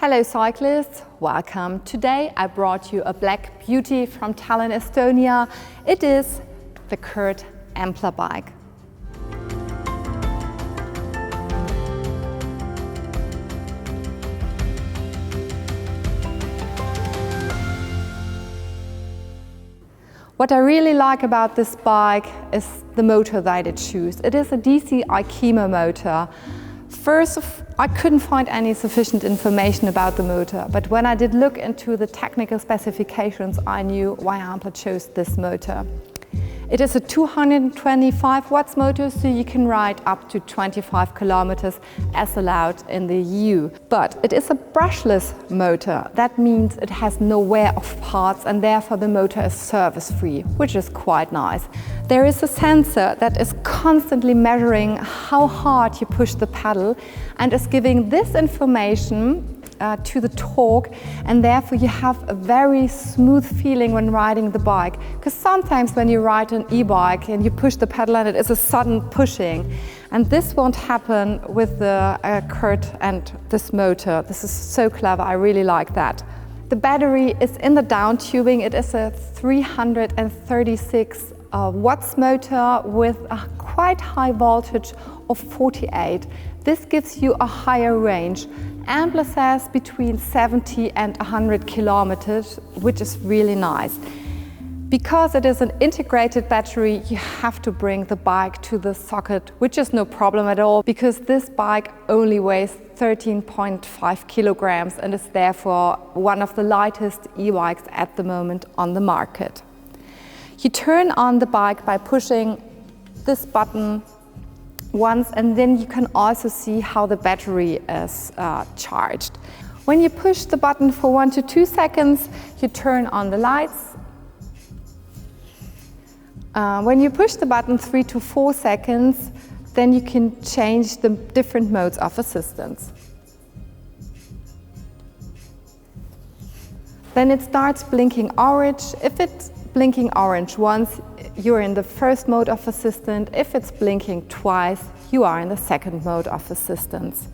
Hello cyclists, welcome. Today I brought you a black beauty from Tallinn, Estonia. It is the Curt AMPLER bike. What I really like about this bike is the motor that it chooses. It is a DC Ikemo motor. First, I couldn't find any sufficient information about the motor, but when I did look into the technical specifications, I knew why AMPLER chose this motor. It is a 225 watts motor, so you can ride up to 25 kilometers as allowed in the EU. But it is a brushless motor. That means it has no wear of parts and therefore the motor is service-free, which is quite nice. There is a sensor that is constantly measuring how hard you push the pedal and is giving this information to the torque, and therefore you have a very smooth feeling when riding the bike. Because sometimes when you ride an e-bike and you push the pedal and it is a sudden pushing, and this won't happen with the Curt and this motor. This is so clever, I really like that. The battery is in the down tubing. It is a 336 watts motor with a quite high voltage of 48. This gives you a higher range. AMPLER says between 70 and 100 kilometers, which is really nice. Because it is an integrated battery, you have to bring the bike to the socket, which is no problem at all, because this bike only weighs 13.5 kilograms and is therefore one of the lightest e-bikes at the moment on the market. You turn on the bike by pushing this button once, and then you can also see how the battery is charged. When you push the button for 1 to 2 seconds, you turn on the lights. When you push the button 3 to 4 seconds, then you can change the different modes of assistance. Then it starts blinking orange. If it's blinking orange once, you're in the first mode of assistance. If it's blinking twice, you are in the second mode of assistance.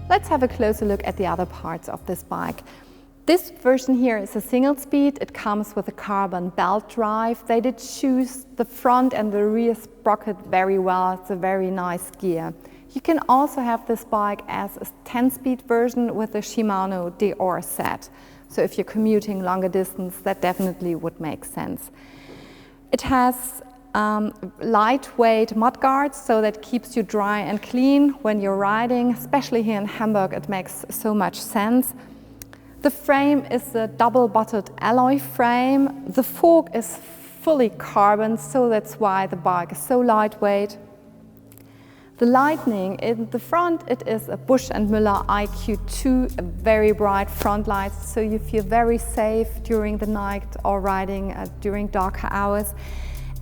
Let's have a closer look at the other parts of this bike. This version here is a single speed. It comes with a carbon belt drive. They did choose the front and the rear sprocket very well. It's a very nice gear. You can also have this bike as a 10-speed version with a Shimano Deore set. So if you're commuting longer distance, that definitely would make sense. It has lightweight mudguards, so that keeps you dry and clean when you're riding. Especially here in Hamburg, it makes so much sense. The frame is a double-butted alloy frame. The fork is fully carbon, so that's why the bike is so lightweight. The lighting in the front, it is a Busch & Müller IQ2, a very bright front light, so you feel very safe during the night or riding during darker hours.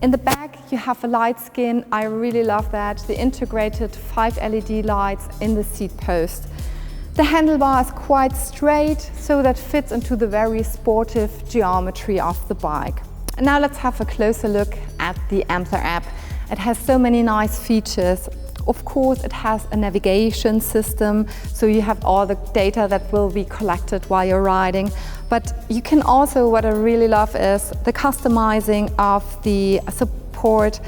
In the back, you have a light skin. I really love that. The integrated 5 LED lights in the seat post. The handlebar is quite straight, so that fits into the very sportive geometry of the bike. And now let's have a closer look at the AMPLER app. It has so many nice features. Of course, it has a navigation system, so you have all the data that will be collected while you're riding. But you can also, what I really love is the customizing of the support.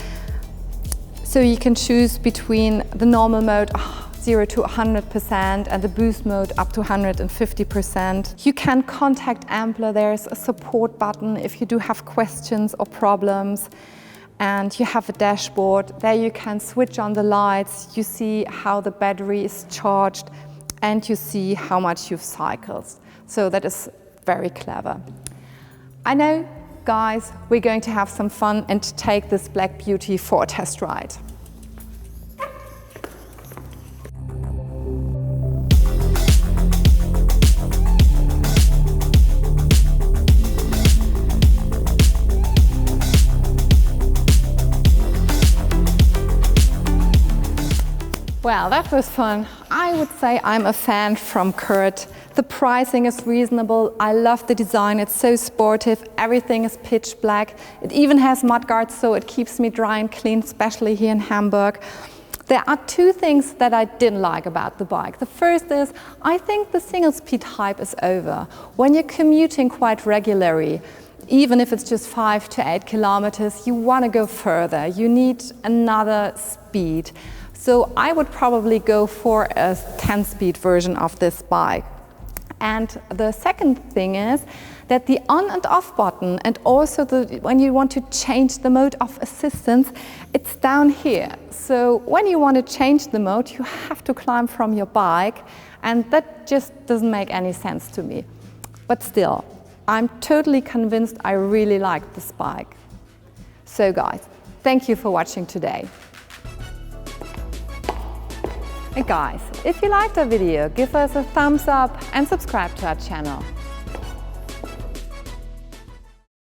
So you can choose between the normal mode 0 to 100% and the boost mode up to 150%. You can contact AMPLER. There's a support button if you do have questions or problems. And you have a dashboard. There you can switch on the lights, you see how the battery is charged, and you see how much you've cycled. So that is very clever. I know, guys, we're going to have some fun and take this black beauty for a test ride. Well, that was fun. I would say I'm a fan from Curt. The pricing is reasonable. I love the design. It's so sportive. Everything is pitch black. It even has mudguards, so it keeps me dry and clean, especially here in Hamburg. There are two things that I didn't like about the bike. The first is, I think the single speed hype is over. When you're commuting quite regularly, even if it's just 5 to 8 kilometers, you want to go further. You need another speed. So I would probably go for a 10-speed version of this bike. And the second thing is that the on and off button, and also when you want to change the mode of assistance, it's down here. So when you want to change the mode, you have to climb from your bike, and that just doesn't make any sense to me. But still, I'm totally convinced I really like this bike. So guys, thank you for watching today. And guys, if you liked our video, give us a thumbs up and subscribe to our channel.